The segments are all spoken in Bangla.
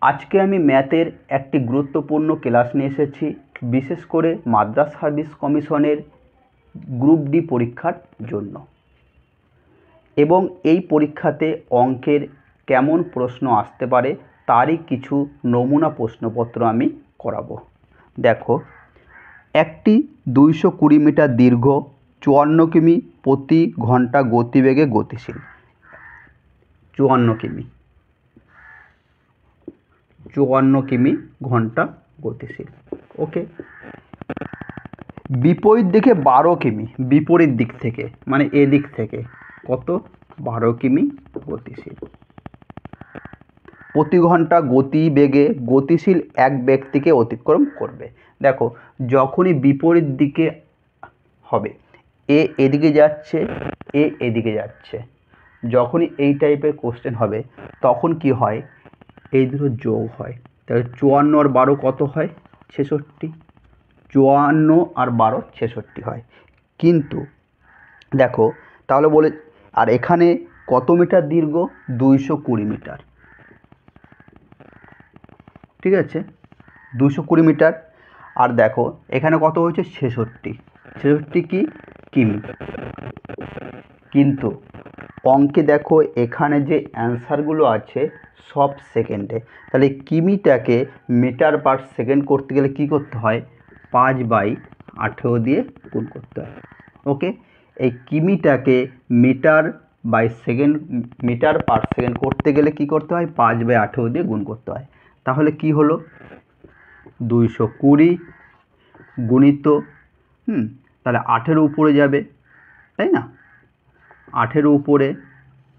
আজকে আমি ম্যাথের একটি গুরুত্বপূর্ণ ক্লাস নিয়ে এসেছি, বিশেষ করে মাদ্রাস সার্ভিস কমিশনের গ্রুপ ডি পরীক্ষার জন্য। এবং এই পরীক্ষাতে অঙ্কের কেমন প্রশ্ন আসতে পারে তারই কিছু নমুনা প্রশ্নপত্র আমি করাবো। দেখো, একটি 220 মিটার দীর্ঘ 54 কিমি প্রতি ঘন্টা গতিবেগে গতিশীল। 54 কিমি ঘন্টা গতিশীল। ওকে, বিপরীত দিকে 12 কিমি, বিপরীত দিক থেকে মানে এদিক থেকে কত 12 কিমি গতিশীল। প্রতি ঘন্টা গতিবেগে গতিশীল এক ব্যক্তিকে অতিক্রম করবে। দেখো, যখনই বিপরীত দিকে হবে, এ এদিকে যাচ্ছে, এ এদিকে যাচ্ছে, যখনই এই টাইপের কোশ্চেন হবে তখন কি হয়, এই দুটো যোগ হয়। তাহলে 54 আর 12 কত হয়? 66। 54 আর 12 66 হয়। কিন্তু দেখো, তাহলে বলে, আর এখানে কত মিটার দীর্ঘ? 220 মিটার। ঠিক আছে, 220 মিটার। আর দেখো এখানে কত হয়েছে? 66। 66 কি কিমি। কিন্তু অঙ্কে দেখো এখানে যে অ্যান্সারগুলো আছে সব সেকেন্ডে। তাহলে কিমিটাকে মিটার পার সেকেন্ড করতে গেলে কি করতে হয়? 5/18 দিয়ে গুণ করতে হয়। ওকে, এই কিমিটাকে meter by second, meter per second করতে গেলে কি করতে হয়? 5/18 দিয়ে গুণ করতে হয়। তাহলে কি হলো? 220 গুণিত তাহলে 18 উপরে যাবে, তাই না? 18 উপরে,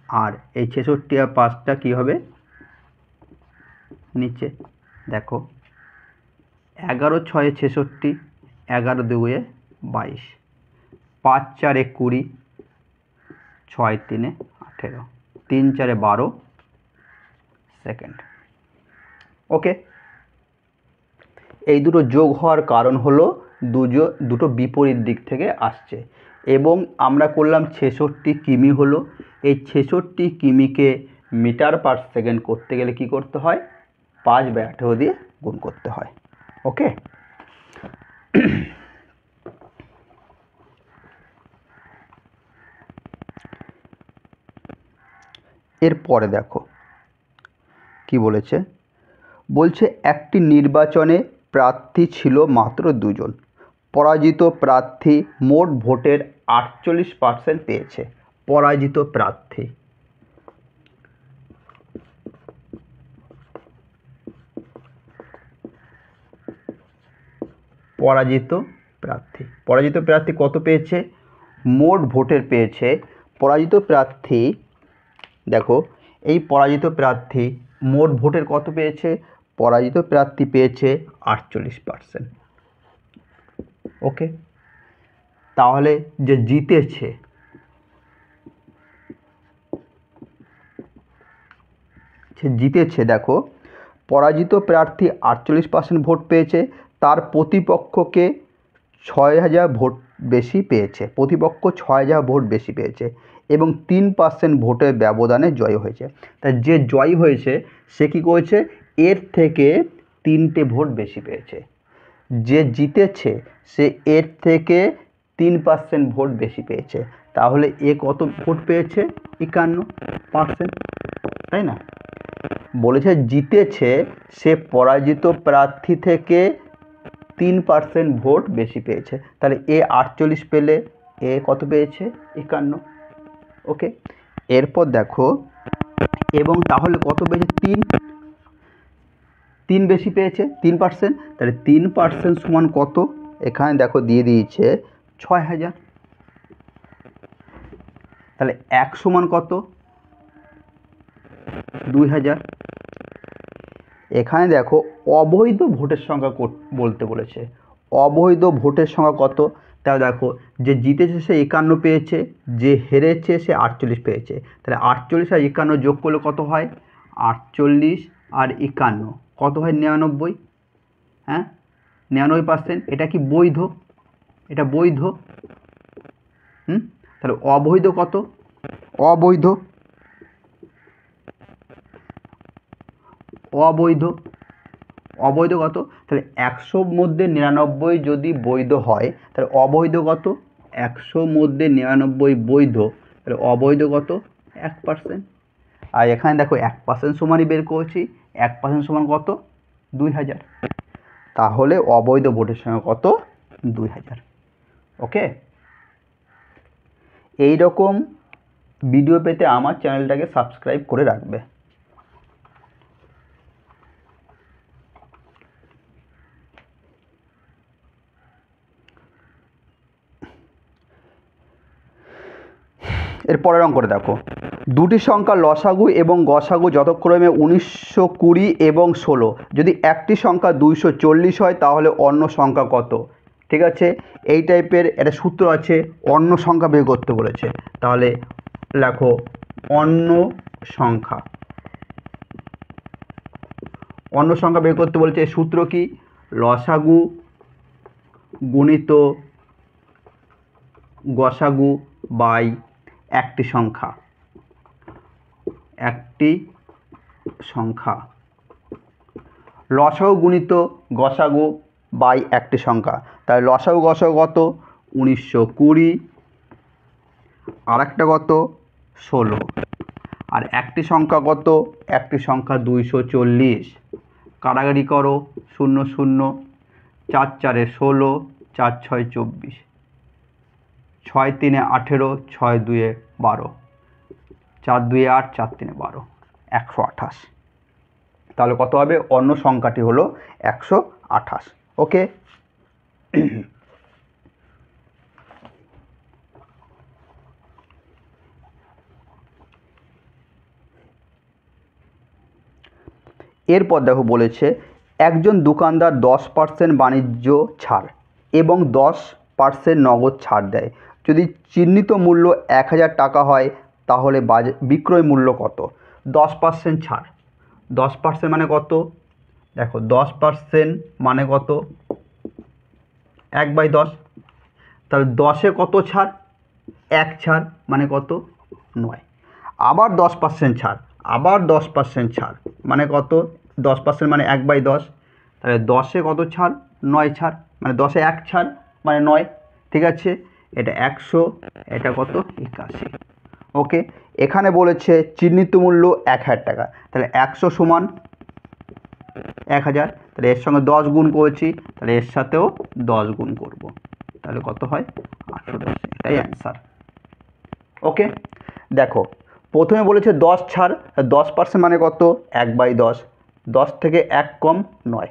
আর এই 66 আর 5টা কী হবে? নিচে। দেখো, 11 6 66, 11 2 22, 5 4 20, 6 3 18, 3 4 12 সেকেন্ড। ওকে, এই দুটো যোগ হওয়ার কারণ হলো দুটো বিপরীত দিক থেকে আসছে। এবং আমরা করলাম 66 কিমি হলো, এই 66 কিমিকে মিটার পার সেকেন্ড করতে গেলে কি করতে হয়? 5/18 দিয়ে গুণ করতে হয়। ওকে, এরপরে দেখো কি বলেছে। বলছে একটি নির্বাচনে প্রার্থী ছিল মাত্র 2 জন। পরাজিত প্রার্থী মোট ভোটের 48% পেয়েছে। পরাজিত প্রার্থী, পরাজিত প্রার্থী কত পেয়েছে? মোট ভোটের পেয়েছে। পরাজিত প্রার্থী, দেখো এই পরাজিত প্রার্থী মোট ভোটের কত পেয়েছে? পরাজিত প্রার্থী পেয়েছে 48%। ওকে, তাহলে যে জিতেছে, দেখো পরাজিত প্রার্থী 48% ভোট পেয়েছে, তার প্রতিপক্ষকে 6000 ভোট বেশি পেয়েছে, প্রতিপক্ষ 6000 ভোট বেশি পেয়েছে এবং 3% ভোটের ব্যবধানে জয় হয়েছে। তাই যে জয় হয়েছে সে কী করেছে? এর থেকে 3টে ভোট বেশি পেয়েছে। যে জিতেছে সে এর থেকে 3% ভোট বেশি পেয়েছে। তাহলে এ কত ভোট পেয়েছে? 51%, তাই না? বলেছে জিতেছে সে পরাজিত প্রার্থী থেকে 3% ভোট বেশি পেয়েছে। তাহলে এ 48 পেলে এ কত পেয়েছে? 51। ওকে, এরপর দেখো, এবং তাহলে কত পেয়েছে? 3 বেশি পেয়েছে, 3%। তাহলে 3% সমান কত? এখানে দেখো দিয়ে দিয়েছে 6000। তাহলে 1 সমান কত? 2000। এখানে দেখো অবৈধ ভোটের সংখ্যা বলতে বলেছে। অবৈধ ভোটের সংখ্যা কত? তাহলে দেখো, যে জিতেছে সে 51 পেয়েছে, যে হেরেছে সে 48 পেয়েছে। তাহলে 48 আর 51 যোগ করলে কত হয়? 48 আর 51 কত হয়? 99। হ্যাঁ, 99%। এটা কি বৈধ? এটা বৈধ। তাহলে অবৈধ কত? অবৈধ অবৈধ। অবৈধ কত? তাহলে 100 মধ্যে 99 যদি বৈধ হয় তাহলে অবৈধ কত? 100 মধ্যে 99 বৈধ, তাহলে অবৈধ কত? 1%। আর এখানে দেখো 1% সমানই বের করেছি, 1% সমান কত? 2000। তাহলে অবৈধ ভোটের সংখ্যা কত? 2000। ওকে, এই রকম ভিডিও পেতে আমার চ্যানেলটাকে সাবস্ক্রাইব করে রাখবে। এর পরের অঙ্কটা দেখো, দুটি সংখ্যা লসাগু এবং গসাগু যথাক্রমে 1920 এবং 16, যদি একটি সংখ্যা 240 হয় তাহলে অন্য সংখ্যা কত? ঠিক আছে, এই টাইপের একটা সূত্র আছে, অন্য সংখ্যা বের করতে বলেছে। তাহলে লেখো অন্য সংখ্যা। অন্য সংখ্যা বের করতে বলেছে, সূত্র কি? লসাগু গুণিত গসাগু বাই একটি সংখ্যা। একটি সংখ্যা, লসাগু গুণিত গসাগু বাই একটি সংখ্যা। তাহলে লসাগু গসাগু কত? 1920, আর একটা কত? 16, আর একটি সংখ্যা কত? একটি সংখ্যা 240। কাটাকাটি করো, 0 0, 4 4 16, 4 6 24, 6 3 18, 6 2 12, 4 2 8, 4 3 12, 128। তাহলে কত হবে? অন্য সংখ্যাটি হলো 128। ওকে, এরপর দেখো বলেছে, একজন দোকানদার 10% বাণিজ্য ছাড় এবং 10% নগদ ছাড় দেয়। যদি চিহ্নিত মূল্য 1000 টাকা হয় তাহলে বিক্রয় মূল্য কত? 10% ছাড়, 10% মানে কত? দেখো 10% মানে কত? 1/10। তাহলে 10-এ কত ছাড়? 1 ছাড়, মানে কত? 9। আবার 10% ছাড়, আবার 10% ছাড়, মানে কত? 10% মানে 1/10। তাহলে 10-এ কত ছাড়? 9 ছাড়, মানে 10-এ 1 ছাড়, মানে 9। ঠিক আছে, এটা 100, এটা কত? 81। ওকে, এখানে বলেছে চিহ্নিত মূল্য 1000 টাকা, তাহলে 100 সমান 1000। তাহলে এর সঙ্গে 10 গুণ করেছি, তাহলে এর সাথেও 10 গুণ করব, তাহলে কত হয়? 810। এটাই অ্যান্সার। ওকে, দেখো প্রথমে বলেছে 10 ছাড়, 10% মানে কত? 1/10। 10 থেকে 1 কম 9,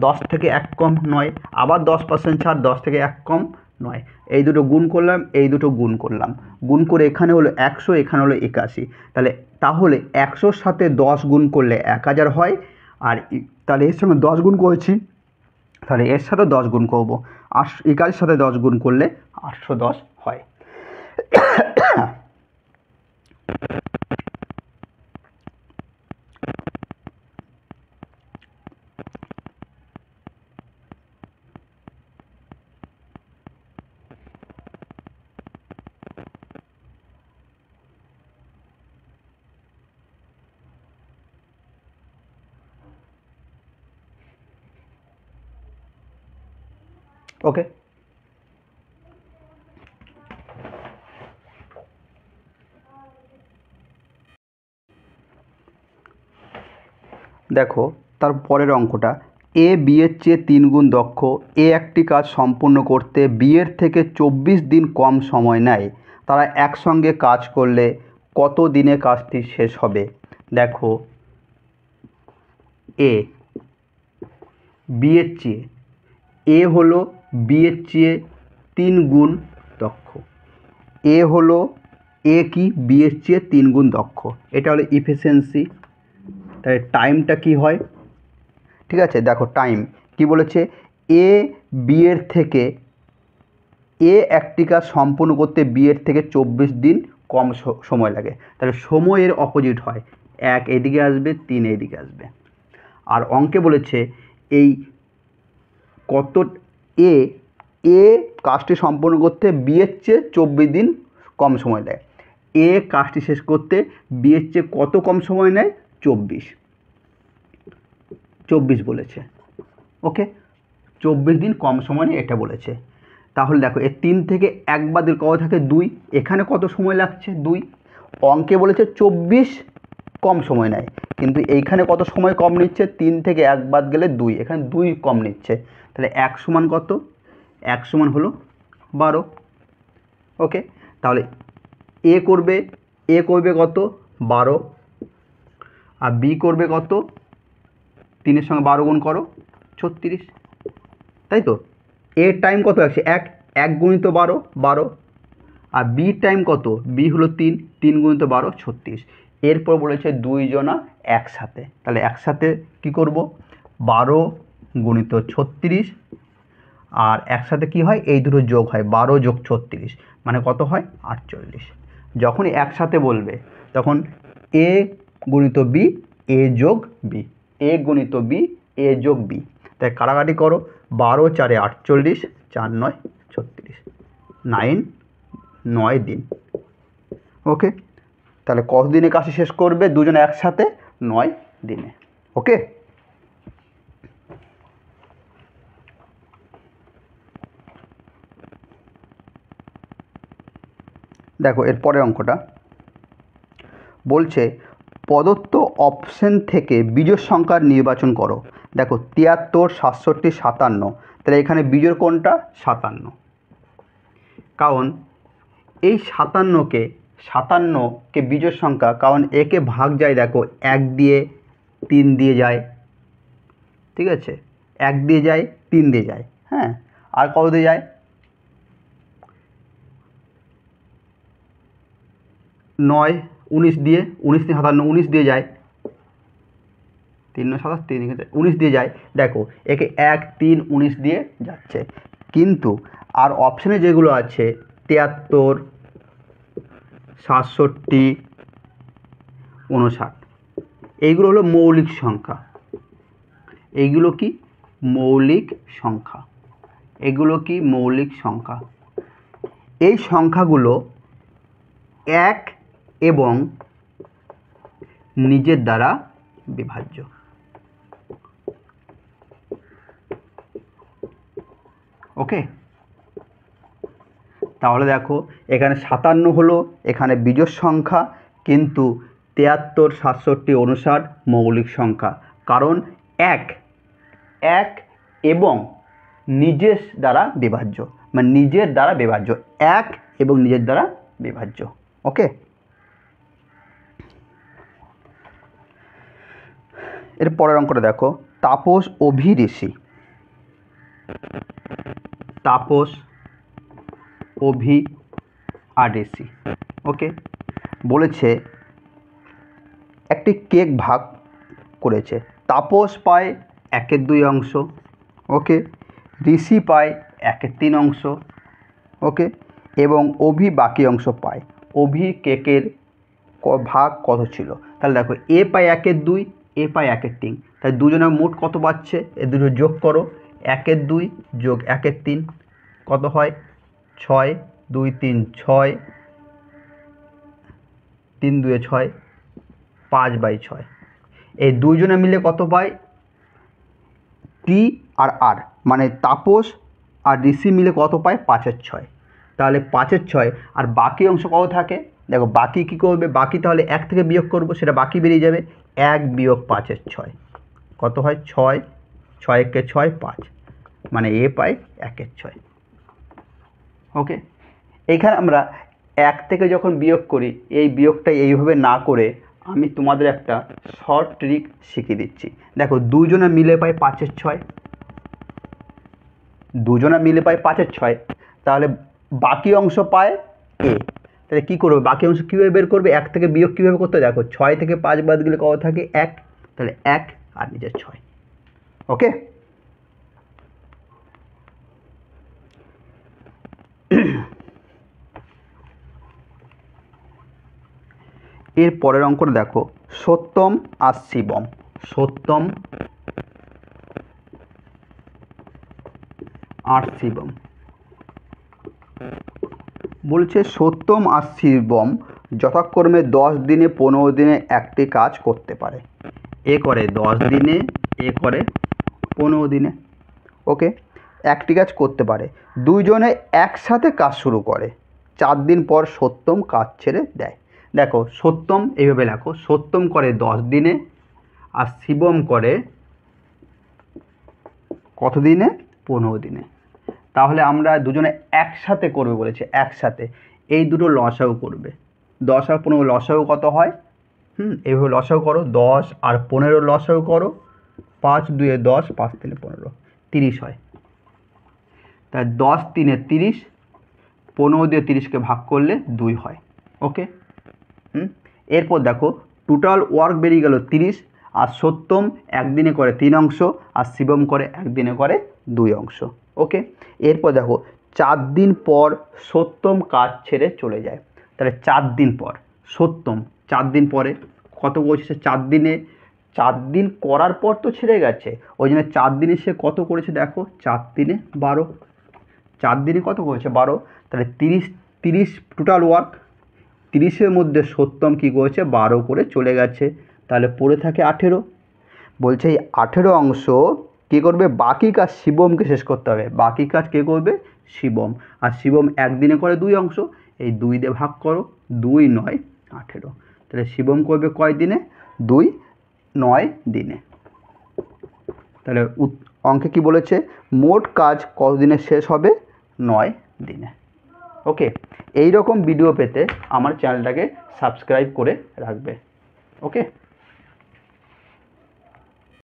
10 থেকে 1 কম 9, আবার 10% ছাড়, 10 থেকে 1 কম 9। এই দুটো গুণ করলাম, এই দুটো গুণ করলাম, গুণ করে এখানে হলো 100, এখানে হলো 81। তাহলে 100-র সাথে 10 গুণ করলে 1000 হয়। আর তাহলে এর সঙ্গে 10 গুণ করেছি, তাহলে এর সাথে 10 গুণ করবো, 81-র সাথে 10 গুণ করলে 810 হয়। ওকে, দেখো তার পরের অঙ্কটা, এ বি এর চেয়ে 3 গুণ দক্ষ। এ একটি কাজ সম্পূর্ণ করতে বি এর থেকে 24 দিন কম সময় নেয়। তারা একসঙ্গে কাজ করলে কত দিনে কাজটি শেষ হবে? দেখো এ বি এর চেয়ে, এ হলো বি এর চেয়ে 3 গুণ দক্ষ। এ হলো, এ কি? বি এর চেয়ে 3 গুণ দক্ষ, এটা হলো ইফিসিয়েন্সি। তাহলে টাইমটা কি হয়? ঠিক আছে, দেখো টাইম কি বলেছে? এ বি এর থেকে, এ একটি কাজ সম্পূর্ণ করতে বি এর থেকে 24 দিন কম সময় লাগে। তাহলে সময়ের অপোজিট হয়, 1 এদিকে আসবে, 3 এদিকে আসবে। আর অঙ্কে বলেছে এই কত, এ এ কাজটি সম্পূর্ণ করতে বি এর চেয়ে 24 দিন কম সময় নেয়। এ কাজটি শেষ করতে বি এর চেয়ে কত কম সময় নেয়? 24। 24 বলেছে। ওকে, 24 দিন কম সময় নিয়ে এটা বলেছে। তাহলে দেখো এর 3 থেকে 1 বাদ দিলে কত থাকে 2। এখানে কত সময় লাগছে 2। অঙ্কে বলেছে 24 কম সময় নেয়, কিন্তু এইখানে কত সময় কম নিচ্ছে 3 থেকে 1 বাদ গেলে 2, এখানে 2 কম নিচ্ছে। তাহলে 1 সমান কত? 1 সমান হলো 12। ওকে, তাহলে এ করবে কত 12, আর বি করবে কত 3-এর সঙ্গে 12 গুণ করো 36, তাই তো। এর টাইম কত আছে 1 গুণিত 12 12, আর বি টাইম কত, বি হলো 3 গুণিত 12 36। এরপর বলেছে 2 জনা একসাথে, তাহলে একসাথে কি করব 12 গুণিত 36, আর একসাথে কি হয় এই দুটো যোগ হয় 12 যোগ 36 মানে কত হয় 48। যখনই একসাথে বলবে তখন এ গুণিত বি, এ যোগ বি, এ গুণিত বি, এ যোগ বি। তাই কাটাকাটি করো, 12 4 48, 4 9 36, 9 দিন। ওকে, তাহলে কত দিনে কাজটি শেষ করবে দুজনে একসাথে 9 দিনে। ওকে, দেখো এর পরের অঙ্কটা বলছে প্রদত্ত অপশন থেকে বিজোড় সংখ্যা নির্বাচন করো। দেখো 73 67 57, তাহলে এখানে বিজোড় কোনটা 57, কারণ এই 57কে বিজোড় সংখ্যা, কারণ একে ভাগ যায় দেখো 1 দিয়ে 3 দিয়ে যায়, ঠিক আছে, 1 দিয়ে যায় 3 দিয়ে যায়, হ্যাঁ, আর কত দিয়ে যায় 9 19 দিয়ে, 19 দিয়ে 57 19 দিয়ে যায়, 3 9 27 3 19 দিয়ে যায়। দেখো একে 1 3 19 দিয়ে যাচ্ছে, কিন্তু আর অপশানে যেগুলো আছে 73 67 59, এইগুলো হলো মৌলিক সংখ্যা। এইগুলো কি মৌলিক সংখ্যা, এগুলো কি মৌলিক সংখ্যা। এই সংখ্যাগুলো 1 এবং নিজের দ্বারা বিভাজ্য। ওকে, তাহলে দেখো এখানে 57 হলো এখানে বিজোড় সংখ্যা, কিন্তু 73 67 59 মৌলিক সংখ্যা, কারণ 1 এবং নিজের দ্বারা বিভাজ্য, মানে নিজের দ্বারা বিভাজ্য, 1 এবং নিজের দ্বারা বিভাজ্য। ওকে, এর পরের অঙ্কটা দেখো তাপস অভি ঋষি, তাপস অভি আর ঋষি। ওকে, বলেছে একটি কেক ভাগ করেছে, তাপস পায় 1/2 অংশ, ওকে, ঋষি পায় 1/3 অংশ, ওকে, এবং অভি বাকি অংশ পায়। অভি কেকের ভাগ কত ছিল? তাহলে দেখো এ পায় 1/2, এ পায় 1/3, তাই দুজনের মোট কত পাচ্ছে, এ দুটো যোগ করো, 1/2 যোগ 1/3 কত হয় 6, 2 3 6, 3 2 6, 5/6। এই দুজনে মিলে কত পায় টি আর আর, মানে তাপস আর ঋষি মিলে কত পায় 5/6। তাহলে 5/6, আর বাকি অংশ কত থাকে দেখো, বাকি কী করবে, বাকি তাহলে 1 থেকে বিয়োগ করবো, সেটা বাকি বেরিয়ে যাবে, 1 বিয়োগ 5/6 কত হয় 6, 6 1 6 5, মানে এ পায় 1/6। ওকে, এইখানে আমরা 1 থেকে যখন বিয়োগ করি, এই বিয়োগটা এইভাবে না করে আমি তোমাদের একটা শর্ট ট্রিক শিখিয়ে দিচ্ছি। দেখো দুজনে মিলে পায় 5/6, দুজনে মিলে পায় 5/6, তাহলে বাকি অংশ পায় এ। তাহলে কী করবে, বাকি অংশ কীভাবে বের করবে, 1 থেকে বিয়োগ কীভাবে করতে, দেখো 6 থেকে 5 বাদ গেলে কত থাকে 1, তাহলে 1 আর নিজের 6। ওকে, এর পরের অঙ্কটা দেখো সত্যম আর শিবম, সত্যম আর শিবম। বলছে সত্যম আর শিবম যথাক্রমে 10 দিনে 15 দিনে একটি কাজ করতে পারে। এ করে 10 দিনে এ করে 15 দিনে। ওকে, একটি কাজ করতে পারে, দুইজনে একসাথে কাজ শুরু করে, 4 দিন পর সত্যম কাজ ছেড়ে দেয়। দেখো সত্যম এইভাবে লেখো, সত্যম করে 10 দিনে আর শিবম করে কত দিনে? 15 দিনে। তাহলে আমরা দুজনে একসাথে করবে বলেছে, একসাথে এই দুটো লসাগু করবে। 10 আর 15 লসাগু কত হয়? এইভাবে লসাগু করো, 10 আর 15 লসাগু করো, 5 2 10, 5 3 15, 30 হয়। তাই 10 3 30, 15 দিয়ে 30কে ভাগ করলে 2 হয়। ওকে, এরপর দেখো টোটাল ওয়ার্ক বেরিয়ে গেল 30, আর সত্যম একদিনে করে 3 অংশ আর শিবম করে একদিনে করে 2 অংশ। ওকে, এরপর দেখো 4 দিন পর সত্যম কাজ ছেড়ে চলে যায়। তাহলে 4 দিন পর সত্যম 4 দিন পরে কত করেছে? 4 দিনে, 4 দিন করার পর তো ছেড়ে গেছে, ওই জন্য 4 দিনে সে কত করেছে দেখো, 4 দিনে 12, 4 দিনে কত করেছে? 12। তাহলে 30 টোটাল ওয়ার্ক, 30-এর মধ্যে সত্যম কী করেছে? 12 করে চলে গেছে, তাহলে পড়ে থাকে 18। বলছে এই 18 অংশ কী করবে? বাকি কাজ শিবমকে শেষ করতে হবে। বাকি কাজ কে করবে? শিবম। আর শিবম একদিনে করে 2 অংশ, এই 2 দিয়ে ভাগ করো, 2 9 18। তাহলে শিবম করবে কয় দিনে? 2 9 দিনে। তাহলে অঙ্কে কি বলেছে? মোট কাজ কত দিনে শেষ হবে? 9 দিনে। ওকে, এই রকম ভিডিও পেতে আমার চ্যানেলটাকে সাবস্ক্রাইব করে রাখবে। ওকে।